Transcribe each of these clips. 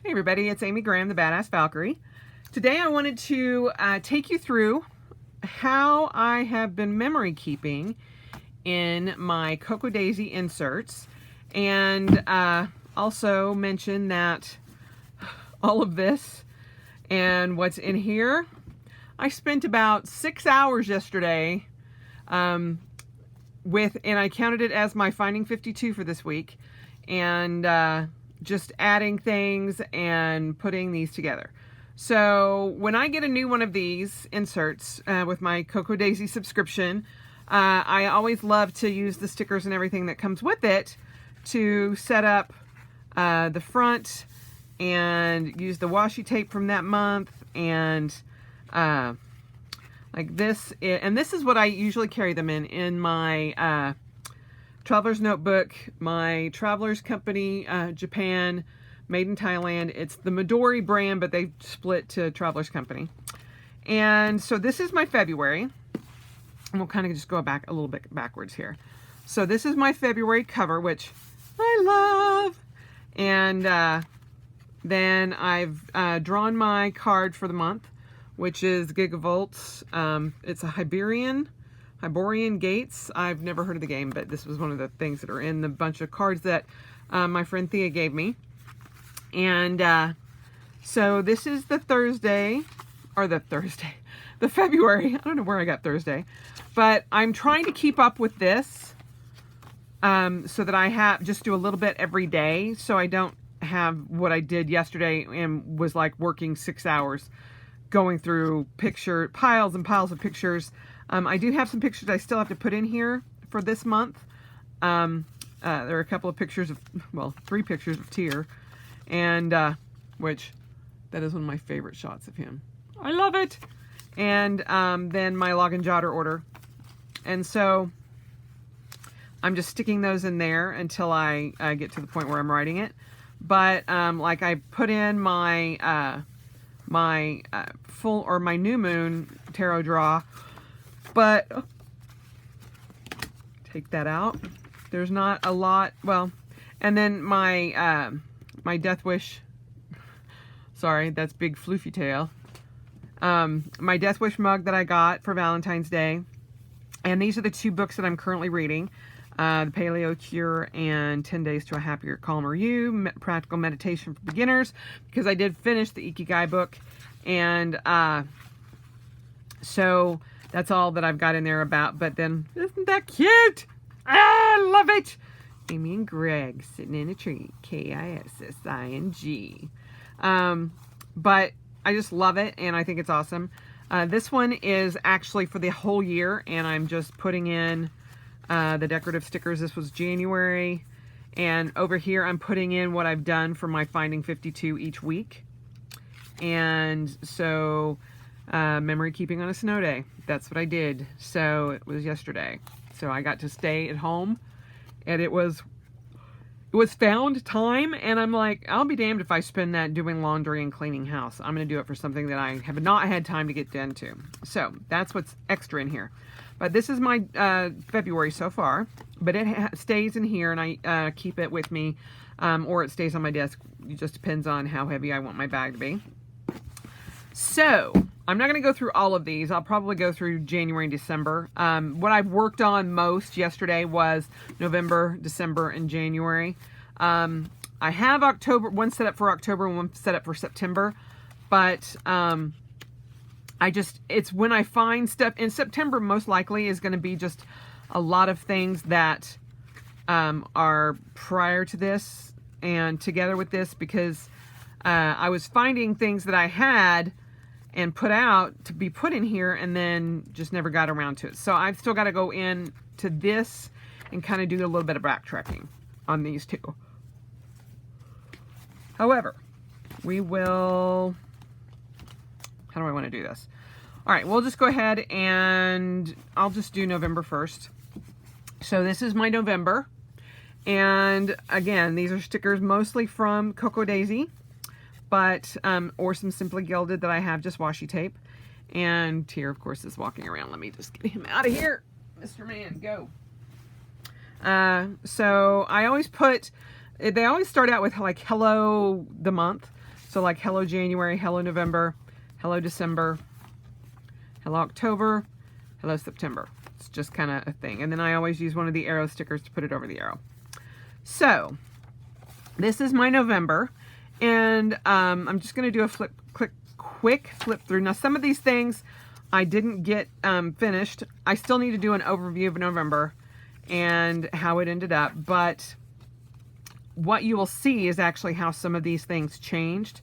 Hey everybody, it's Amy Graham, the Badass Valkyrie. Today I wanted to take you through how I have been memory keeping in my Cocoa Daisy inserts, and also mention that all of this and what's in here, I spent about 6 hours yesterday and I counted it as my Finding 52 for this week, and just adding things and putting these together. So when I get a new one of these inserts with my Cocoa Daisy subscription, I always love to use the stickers and everything that comes with it to set up the front and use the washi tape from that month, and like this. And this is what I usually carry them in my Traveler's Notebook, my Traveler's Company, Japan, made in Thailand. It's the Dori brand, but they split to Traveler's Company. And so this is my February. And we'll kind of just go back a little bit backwards here. So this is my February cover, which I love. And then I've drawn my card for the month, which is Gigavolts. It's a Hyborian Gates. I've never heard of the game, but this was one of the things that are in the bunch of cards that my friend Thea gave me. And so this is the February. I don't know where I got Thursday, but I'm trying to keep up with this so that I just do a little bit every day, so I don't have what I did yesterday and was like working 6 hours going through piles and piles of pictures. I do have some pictures I still have to put in here for this month. There are a couple of pictures of, well, 3 pictures of Tyr, and which, that is one of my favorite shots of him. I love it. And then my log and jotter order. And so I'm just sticking those in there until I get to the point where I'm writing it. But like I put in my full or my new moon tarot draw, but take that out. There's not a lot. Well, and then my my Death Wish. Sorry, that's big floofy tail. My Death Wish mug that I got for Valentine's Day, and these are the 2 books that I'm currently reading: The Paleo Cure and 10 Days to a Happier, Calmer You, Practical Meditation for Beginners, because I did finish the Ikigai book, and so that's all that I've got in there about. But then, isn't that cute? I love it. Amy and Greg sitting in a tree. Kissing. But I just love it, and I think it's awesome. This one is actually for the whole year, and I'm just putting in the decorative stickers. This was January, and over here I'm putting in what I've done for my Finding 52 each week. And so memory keeping on a snow day, that's what I did. So it was yesterday, so I got to stay at home, and it was found time, and I'm like, I'll be damned if I spend that doing laundry and cleaning house. I'm going to do it for something that I have not had time to get into. So that's what's extra in here. But this is my February so far, but it stays in here, and I keep it with me, or it stays on my desk. It just depends on how heavy I want my bag to be. So I'm not going to go through all of these. I'll probably go through January and December. What I've worked on most yesterday was November, December, and January. I have one set up for October and one set up for September, but it's when I find stuff in September, most likely is going to be just a lot of things that are prior to this and together with this, because I was finding things that I had and put out to be put in here, and then just never got around to it. So I've still got to go in to this and kind of do a little bit of backtracking on these 2. However, we will, how do I want to do this? All right, we'll just go ahead and I'll just do November 1st. So this is my November. And again, these are stickers mostly from Cocoa Daisy, but or some Simply Gilded that I have just washi tape. And Tyr, of course, is walking around. Let me just get him out of here. Mr. Man, go. So I always put, they always start out with like hello the month. So like hello January, hello November, hello December, hello October, hello September. It's just kind of a thing. And then I always use one of the arrow stickers to put it over the arrow. So this is my November, and I'm just going to do a quick flip through. Now some of these things I didn't get finished. I still need to do an overview of November and how it ended up, but what you will see is actually how some of these things changed,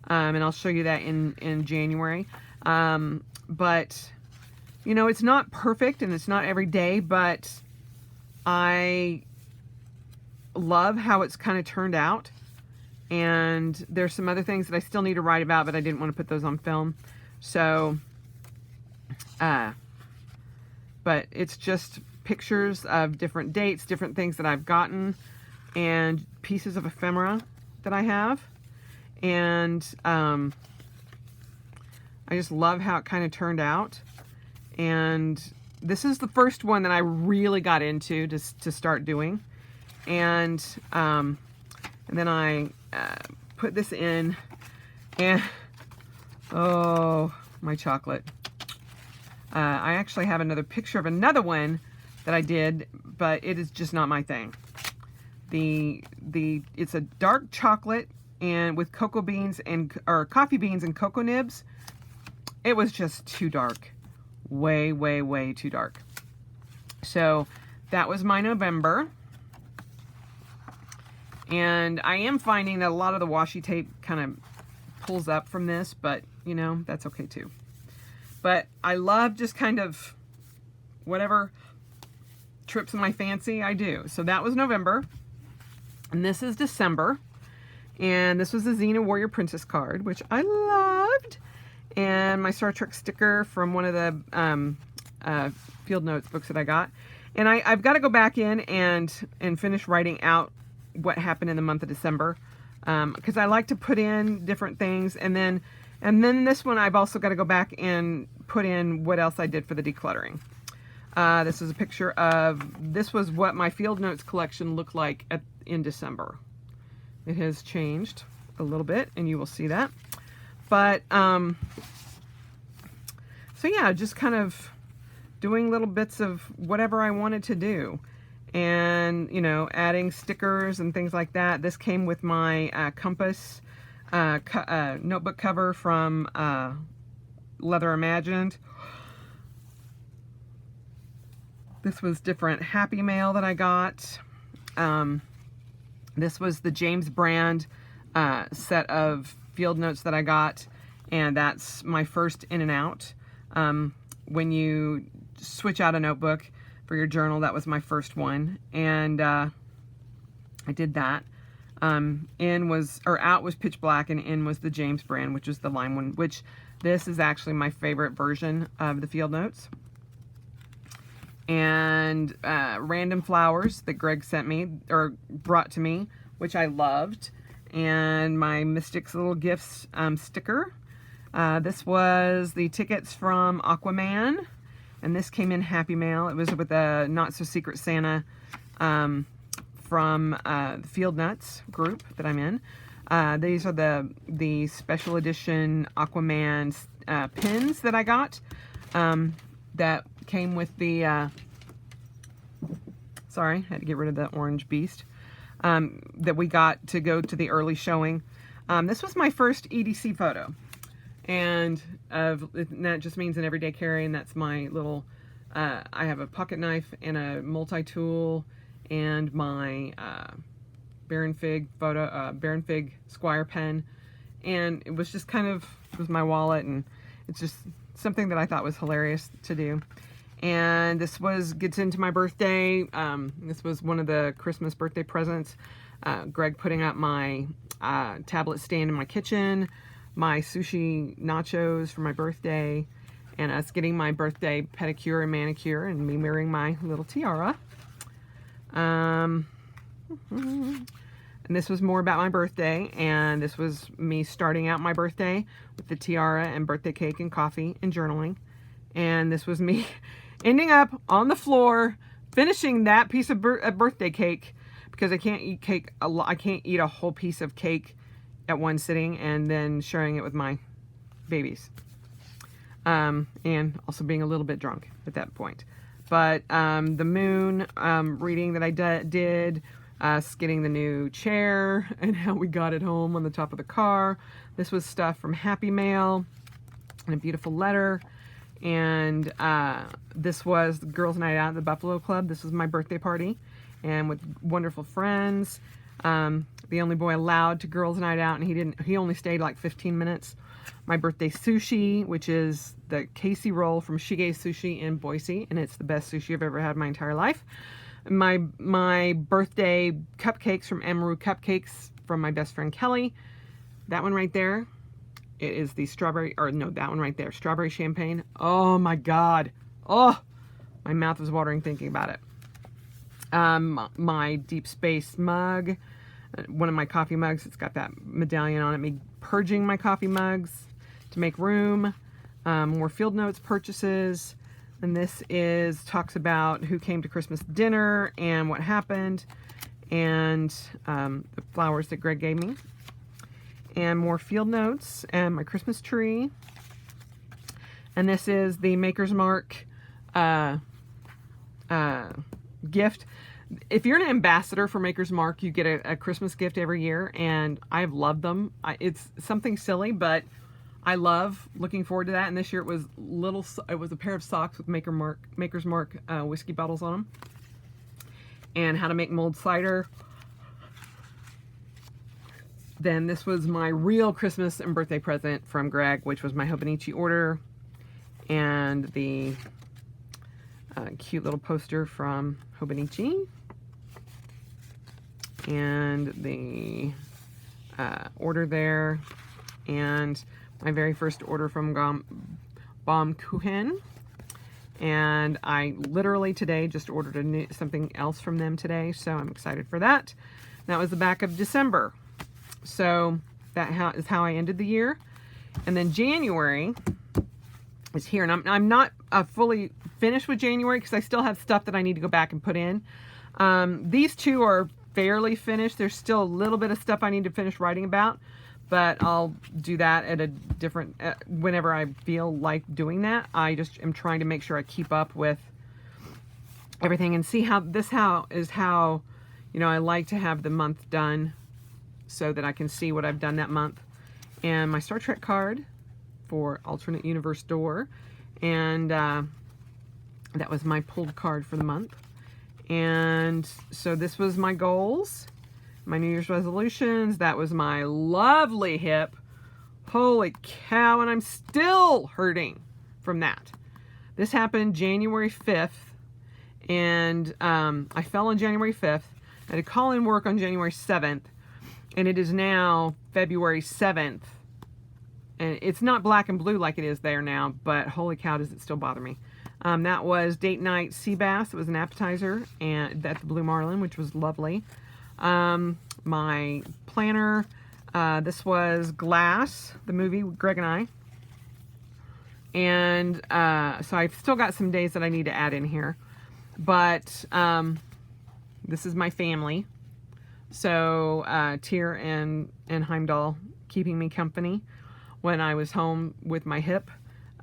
and I'll show you that in January. But you know, it's not perfect and it's not every day, but I love how it's kind of turned out. And there's some other things that I still need to write about, but I didn't want to put those on film. So, but it's just pictures of different dates, different things that I've gotten, and pieces of ephemera that I have. And I just love how it kind of turned out. And this is the first one that I really got into to start doing. And then I put this in, and oh, my chocolate. I actually have another picture of another one that I did, but it is just not my thing. It's a dark chocolate and with cocoa beans or coffee beans and cocoa nibs. It was just too dark. Way, way, way too dark. So that was my November. And I am finding that a lot of the washi tape kind of pulls up from this, but you know, that's okay too. But I love just kind of whatever trips my fancy, I do. So that was November. And this is December. And this was the Xena Warrior Princess card, which I loved. And my Star Trek sticker from one of the Field Notes books that I got. And I've got to go back in and finish writing out what happened in the month of December, because I like to put in different things, and then this one I've also got to go back and put in what else I did for the decluttering. This is a picture of, this was what my Field Notes collection looked like in December. It has changed a little bit, and you will see that. But so yeah, just kind of doing little bits of whatever I wanted to do. And, you know, adding stickers and things like that. This came with my Compass notebook cover from Leather Imagined. This was different Happy Mail that I got. This was the James Brand set of Field Notes that I got. And that's my first in and out. When you switch out a notebook for your journal, that was my first one, and I did that. Out was Pitch Black, and in was the James Brand, which was the lime one, which this is actually my favorite version of the Field Notes. And Random Flowers that Greg sent me, or brought to me, which I loved. And my Mystics Little Gifts sticker. This was the tickets from Aquaman. And this came in Happy Mail. It was with a Not So Secret Santa from the Field Nuts group that I'm in. These are the special edition Aquaman pins that I got. That came with the... sorry, I had to get rid of the orange beast. That we got to go to the early showing. This was my first EDC photo. And that just means an everyday carry, and that's my little, I have a pocket knife and a multi-tool and my Baron Fig Squire pen. And it was just kind of, with my wallet, and it's just something that I thought was hilarious to do. And this gets into my birthday. This was one of the Christmas birthday presents. Greg putting up my tablet stand in my kitchen, my sushi nachos for my birthday, and us getting my birthday pedicure and manicure, and me wearing my little tiara. And this was more about my birthday, and this was me starting out my birthday with the tiara and birthday cake and coffee and journaling. And this was me ending up on the floor finishing that piece of birthday cake, because I can't eat cake I can't eat a whole piece of cake at one sitting and then sharing it with my babies. And also being a little bit drunk at that point. But the moon reading that I did, us getting the new chair and how we got it home on the top of the car. This was stuff from Happy Mail and a beautiful letter. And this was the girls' night out at the Buffalo Club. This was my birthday party and with wonderful friends. The only boy allowed to girls' night out, and he only stayed like 15 minutes. My birthday sushi, which is the Casey roll from Shige Sushi in Boise, and it's the best sushi I've ever had in my entire life. My birthday cupcakes from Amaru Cupcakes from my best friend Kelly. That one right there, it is the strawberry, or no, that one right there, strawberry champagne. Oh my God. Oh, my mouth is watering thinking about it. My Deep Space mug, one of my coffee mugs, it's got that medallion on it, me purging my coffee mugs to make room. More field notes purchases. And this talks about who came to Christmas dinner and what happened, and the flowers that Greg gave me. And more field notes and my Christmas tree. And this is the Maker's Mark gift. If you're an ambassador for Maker's Mark, you get a Christmas gift every year, and I've loved them. It's something silly, but I love looking forward to that. And this year it was a pair of socks with Maker's Mark whiskey bottles on them, and how to make mulled cider. Then this was my real Christmas and birthday present from Greg, which was my Hobonichi order, and the cute little poster from Hobonichi, and the order there, and my very first order from Baumkuchen. And I literally today just ordered something else from them today, so I'm excited for that. That was the back of December. So that is how I ended the year. And then January is here, and I'm not fully finished with January because I still have stuff that I need to go back and put in. These two are fairly finished. There's still a little bit of stuff I need to finish writing about, but I'll do that at a different whenever I feel like doing that. I just am trying to make sure I keep up with everything and see how I like to have the month done, so that I can see what I've done that month. And my Star Trek card for Alternate Universe Door. And that was my pulled card for the month. And so this was my goals, my New Year's resolutions. That was my lovely hip. Holy cow, and I'm still hurting from that. This happened January 5th, and I fell on January 5th. I had to call in work on January 7th. And it is now February 7th. And it's not black and blue like it is there now, but holy cow, does it still bother me. That was date night sea bass. It was an appetizer and at the Blue Marlin, which was lovely. My planner, this was Glass, the movie with Greg and I. And so I've still got some days that I need to add in here. But this is my family. So Tyr and Heimdall keeping me company when I was home with my hip.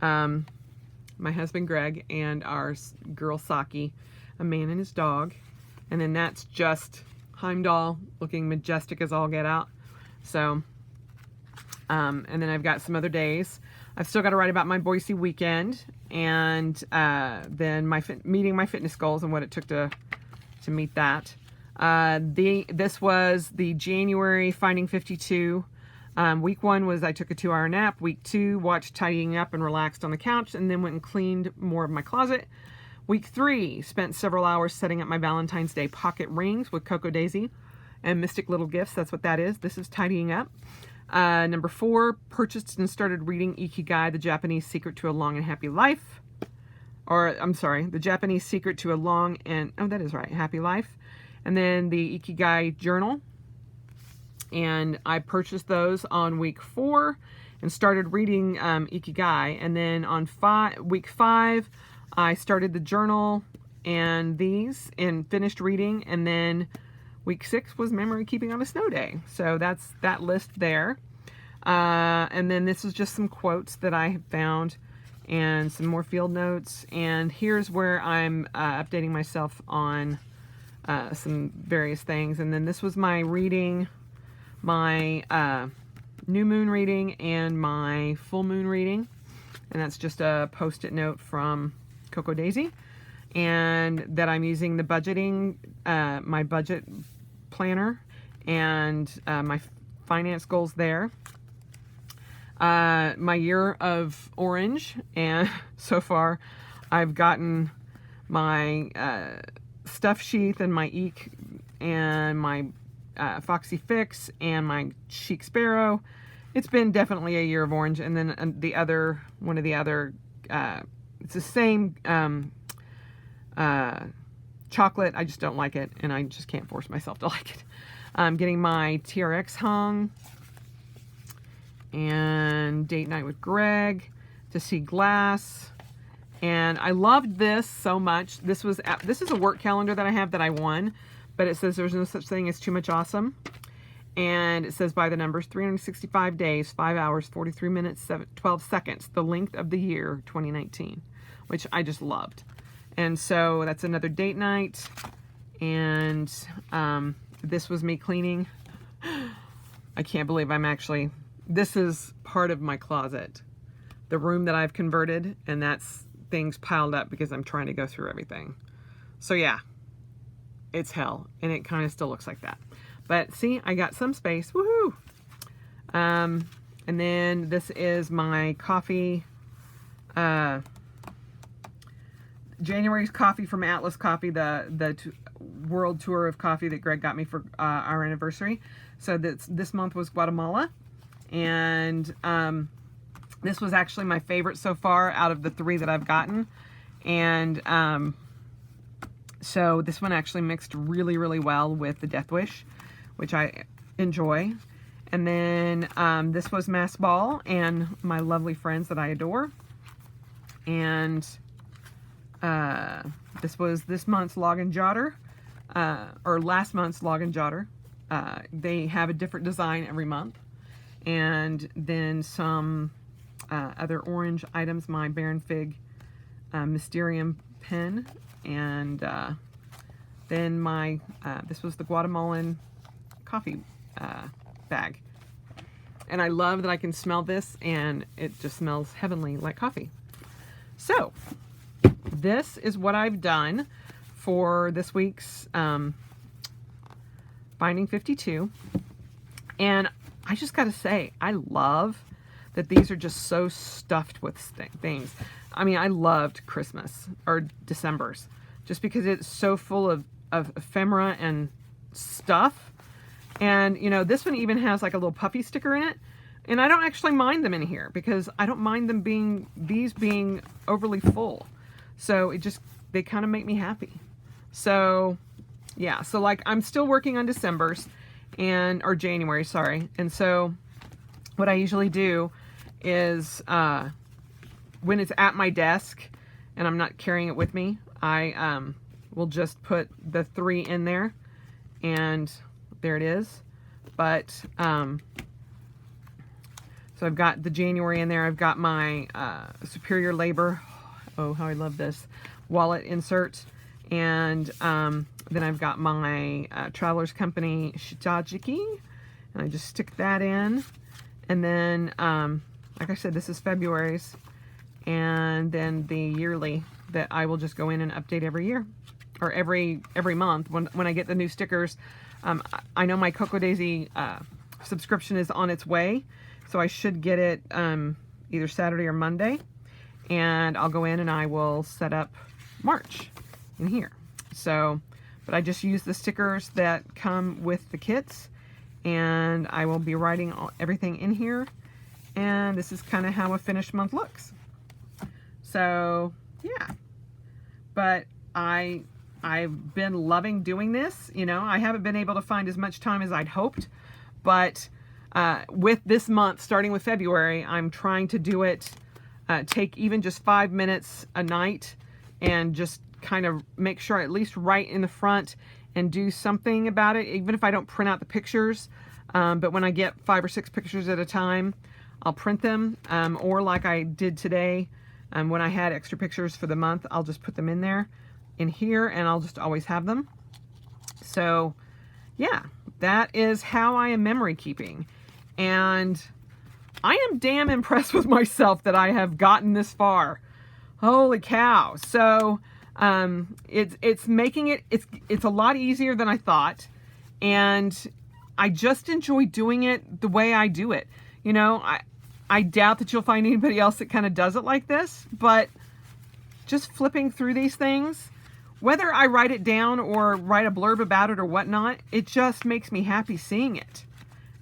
My husband Greg and our girl Saki, a man and his dog. And then that's just Heimdall looking majestic as all get out. So, and then I've got some other days. I've still got to write about my Boise weekend, and then meeting my fitness goals and what it took to meet that. This was the January Finding 52. Week 1 was I took a 2-hour nap. Week 2, watched Tidying Up and relaxed on the couch, and then went and cleaned more of my closet. Week 3, spent several hours setting up my Valentine's Day pocket rings with Cocoa Daisy and Mystic Little Gifts. That's what that is. This is Tidying Up. Number 4, purchased and started reading Ikigai, The Japanese Secret to a Long and Happy Life. Or, I'm sorry, The Japanese Secret to a Long and, oh, that is right, Happy Life. And then the Ikigai Journal. And I purchased those on week 4 and started reading Ikigai. And then on week 5, I started the journal and these and finished reading. And then Week 6 was memory keeping on a snow day. So that's that list there. And then this is just some quotes that I have found and some more field notes. And here's where I'm updating myself on some various things. And then this was my reading, my new moon reading and my full moon reading. And that's just a post-it note from Coco Daisy. And that I'm using the budgeting, my budget planner and my finance goals there. My year of orange, and so far I've gotten my stuff sheath and my Eek and my Foxy Fix and my Chic Sparrow. It's been definitely a year of orange. And then the other, one of the other, it's the same chocolate. I just don't like it, and I just can't force myself to like it. I'm getting my TRX hung, and date night with Greg to see Glass. And I loved this so much. This is a work calendar that I have that I won, but it says there's no such thing as too much awesome. And it says by the numbers, 365 days, 5 hours, 43 minutes, 12 seconds, the length of the year 2019, which I just loved. And so that's another date night. And this was me cleaning. I can't believe this is part of my closet. The room that I've converted, and that's things piled up because I'm trying to go through everything. So yeah, it's hell. And it kind of still looks like that. But see, I got some space. Woohoo! And then this is my coffee. January's coffee from Atlas Coffee, the world tour of coffee that Greg got me for our anniversary. So this month was Guatemala. And this was actually my favorite so far out of the 3 that I've gotten. And so this one actually mixed really, really well with the Death Wish, which I enjoy. And then this was Mass Ball and my lovely friends that I adore. And this was this month's Log and Jotter, or last month's Log and Jotter. They have a different design every month. And then some other orange items, my Baron Fig Mysterium pen. And then my, this was the Guatemalan coffee bag. And I love that I can smell this, and it just smells heavenly like coffee. So this is what I've done for this week's Binding 52. And I just got to say, I love that these are just so stuffed with things. I mean, I loved Christmas or December's just because it's so full of ephemera and stuff. And, you know, this one even has like a little puffy sticker in it. And I don't actually mind them in here because I don't mind them being overly full. So they kind of make me happy. So yeah, so like I'm still working on December's or January, sorry. And so what I usually do is when it's at my desk and I'm not carrying it with me, I will just put the 3 in there, and there it is. But so I've got the January in there. I've got my Superior Labor, oh how I love this, wallet insert. And then I've got my Travelers Company Shitajiki, and I just stick that in. And then, like I said, this is February's, and then the yearly that I will just go in and update every year, or every month when I get the new stickers. I know my Coco Daisy subscription is on its way, so I should get it either Saturday or Monday, and I'll go in and I will set up March in here. So, but I just use the stickers that come with the kits, and I will be writing everything in here, and this is kind of how a finished month looks. So yeah, but I've been loving doing this. You know, I haven't been able to find as much time as I'd hoped, but with this month, starting with February, I'm trying to do it, take even just 5 minutes a night, and just kind of make sure I at least write in the front and do something about it, even if I don't print out the pictures. But when I get 5 or 6 pictures at a time, I'll print them, or like I did today, when I had extra pictures for the month, I'll just put them in here, and I'll just always have them. So yeah, that is how I am memory keeping. And I am damn impressed with myself that I have gotten this far. Holy cow. So it's making it's a lot easier than I thought, and I just enjoy doing it the way I do it. You know, I doubt that you'll find anybody else that kind of does it like this, but just flipping through these things, whether I write it down or write a blurb about it or whatnot, it just makes me happy seeing it.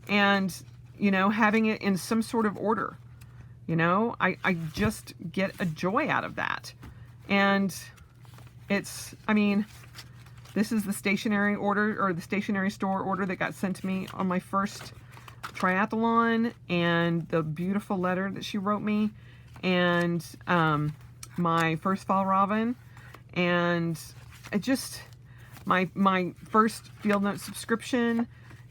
And, you know, having it in some sort of order. You know, I just get a joy out of that. And it's, I mean, this is the stationery order, or the stationery store order that got sent to me on my first triathlon, and the beautiful letter that she wrote me, and my first fall robin, and it just, my first Field Note subscription,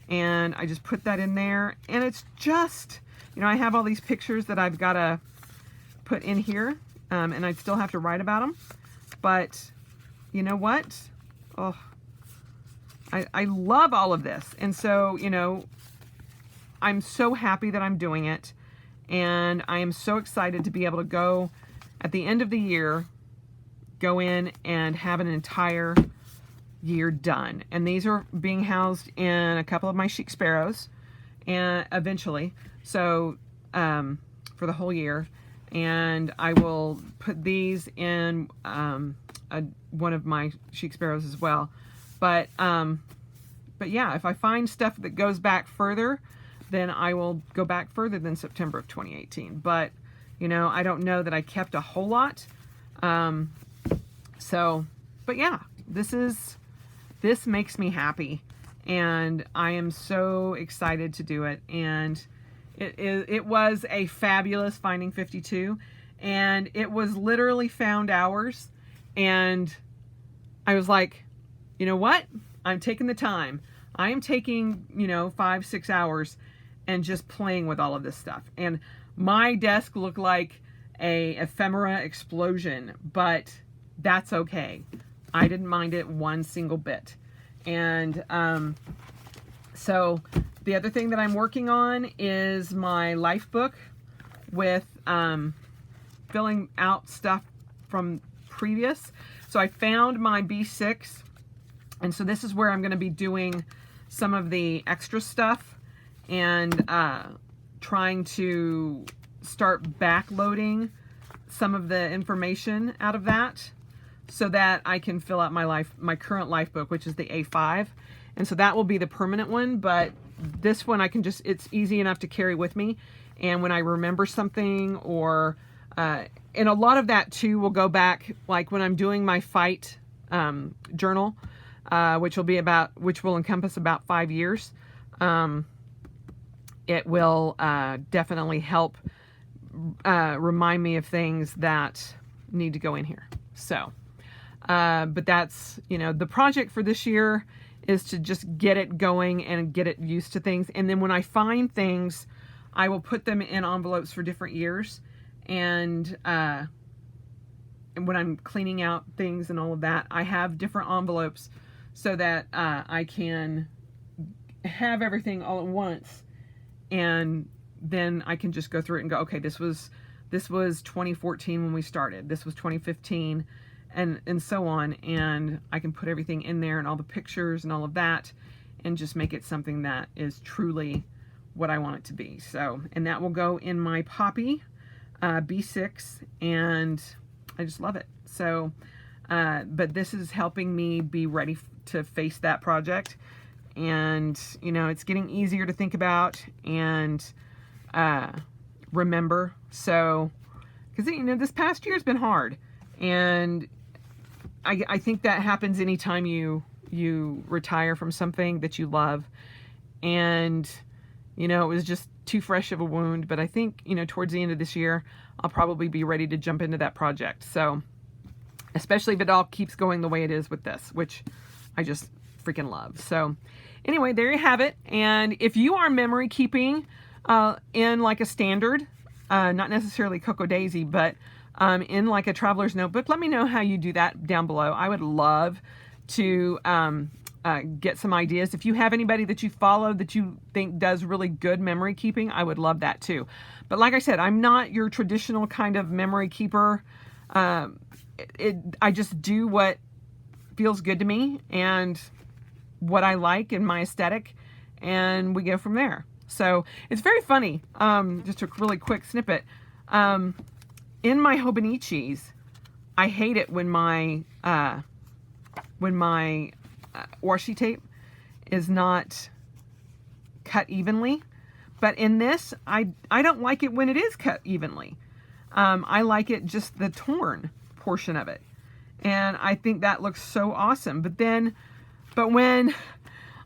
and I just put that in there, and it's just, you know, I have all these pictures that I've got to put in here, and I still have to write about them, but you know what? Oh, I love all of this, and so, you know, I'm so happy that I'm doing it, and I am so excited to be able to go at the end of the year, go in and have an entire year done. And these are being housed in a couple of my chic sparrows, and eventually, so for the whole year. And I will put these in one of my chic sparrows as well. But yeah, if I find stuff that goes back further, then I will go back further than September of 2018. But, you know, I don't know that I kept a whole lot. But yeah, this makes me happy, and I am so excited to do it. And it was a fabulous Finding 52, and it was literally found hours, and I was like, you know what? I'm taking the time. I am taking, you know, 5-6 hours and just playing with all of this stuff. And my desk looked like a ephemera explosion, but that's okay. I didn't mind it one single bit. And so the other thing that I'm working on is my life book with filling out stuff from previous. So I found my B6, and so this is where I'm going to be doing some of the extra stuff, and trying to start backloading some of the information out of that, so that I can fill out my current life book, which is the A5. And so that will be the permanent one, but this one I can just, it's easy enough to carry with me. And when I remember something, or and a lot of that too will go back, like when I'm doing my fight journal, which will encompass about 5 years. It will definitely help remind me of things that need to go in here. So, but that's, you know, the project for this year is to just get it going and get it used to things. And then when I find things, I will put them in envelopes for different years. And when I'm cleaning out things and all of that, I have different envelopes so that I can have everything all at once. And then I can just go through it and go, okay, this was 2014 when we started. This was 2015, and so on. And I can put everything in there, and all the pictures and all of that, and just make it something that is truly what I want it to be. So, and that will go in my Poppy B6, and I just love it. So, but this is helping me be ready to face that project. And, you know, it's getting easier to think about and remember. So, because, you know, this past year has been hard. And I think that happens anytime you retire from something that you love. And, you know, it was just too fresh of a wound. But I think, you know, towards the end of this year, I'll probably be ready to jump into that project. So, especially if it all keeps going the way it is with this, which I just freaking love. So anyway, there you have it. And if you are memory keeping in like a standard, not necessarily Cocoa Daisy, but in like a traveler's notebook, let me know how you do that down below. I would love to get some ideas. If you have anybody that you follow that you think does really good memory keeping, I would love that too. But like I said, I'm not your traditional kind of memory keeper. I just do what feels good to me and what I like in my aesthetic, and we go from there. So it's very funny. Just a really quick snippet. In my Hobonichis, I hate it when my washi tape is not cut evenly. But in this, I don't like it when it is cut evenly. I like it just the torn portion of it. And I think that looks so awesome. But when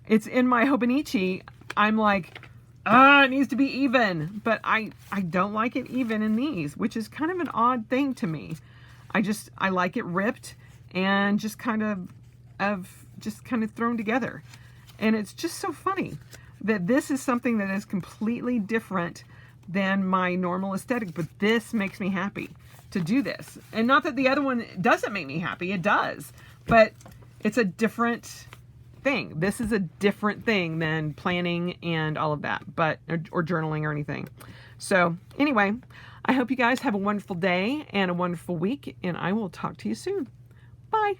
it's in my Hobonichi, I'm like, it needs to be even. But I don't like it even in these, which is kind of an odd thing to me. I like it ripped and just kind of thrown together. And it's just so funny that this is something that is completely different than my normal aesthetic, but this makes me happy to do this. And not that the other one doesn't make me happy, it does, but it's a different thing. This is a different thing than planning and all of that, or journaling or anything. So anyway, I hope you guys have a wonderful day and a wonderful week, and I will talk to you soon. Bye.